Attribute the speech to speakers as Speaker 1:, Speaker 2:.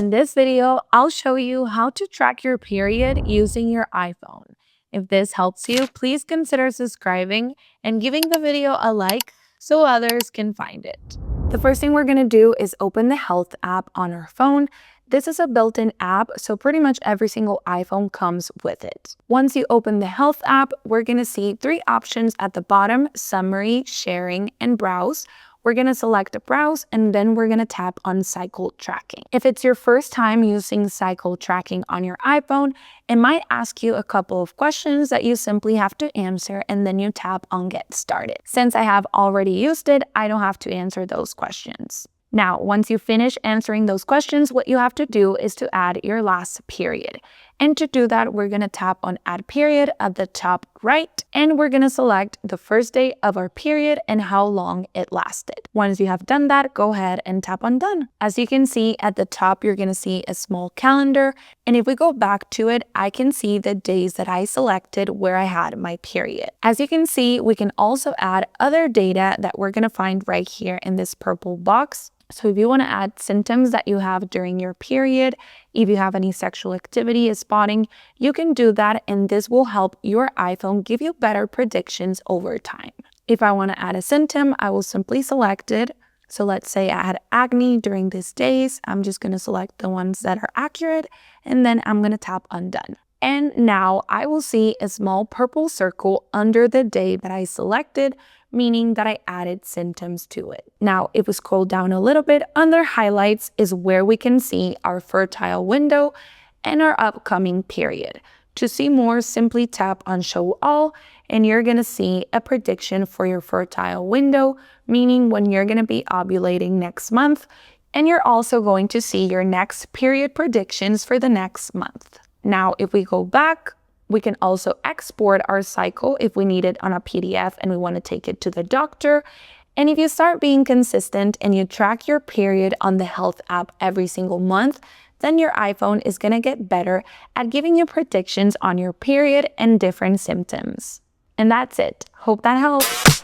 Speaker 1: In this video, I'll show you how to track your period using your iPhone. If this helps you, please consider subscribing and giving the video a like so others can find it. The first thing we're going to do is open the Health app on our phone. This is a built-in app, so pretty much every single iPhone comes with it. Once you open the Health app, we're going to see three options at the bottom: Summary, Sharing, and Browse. We're going to select Browse, and then we're going to tap on Cycle Tracking. If it's your first time using cycle tracking on your iPhone, it might ask you a couple of questions that you simply have to answer, and then you tap on Get Started. Since I have already used it, I don't have to answer those questions. Now, once you finish answering those questions, what you have to do is to add your last period. And to do that, we're going to tap on Add Period at the top right, and we're going to select the first day of our period and how long it lasted. Once you have done that, go ahead and tap on Done. As you can see at the top, you're going to see a small calendar. And if we go back to it, I can see the days that I selected where I had my period. As you can see, we can also add other data that we're going to find right here in this purple box. So if you want to add symptoms that you have during your period, if you have any sexual activity spotting, you can do that, and this will help your iPhone give you better predictions over time. If I want to add a symptom, I will simply select it. So let's say I had acne during these days. I'm just going to select the ones that are accurate, and then I'm going to tap on Done. And now I will see a small purple circle under the day that I selected, meaning that I added symptoms to it. Now, if we scroll down a little bit, under highlights is where we can see our fertile window and our upcoming period. To see more, simply tap on Show All, and you're gonna see a prediction for your fertile window, meaning when you're gonna be ovulating next month, and you're also going to see your next period predictions for the next month. Now, if we go back, we can also export our cycle if we need it on a PDF and we want to take it to the doctor. And if you start being consistent and you track your period on the Health app every single month, then your iPhone is going to get better at giving you predictions on your period and different symptoms. And that's it. Hope that helps.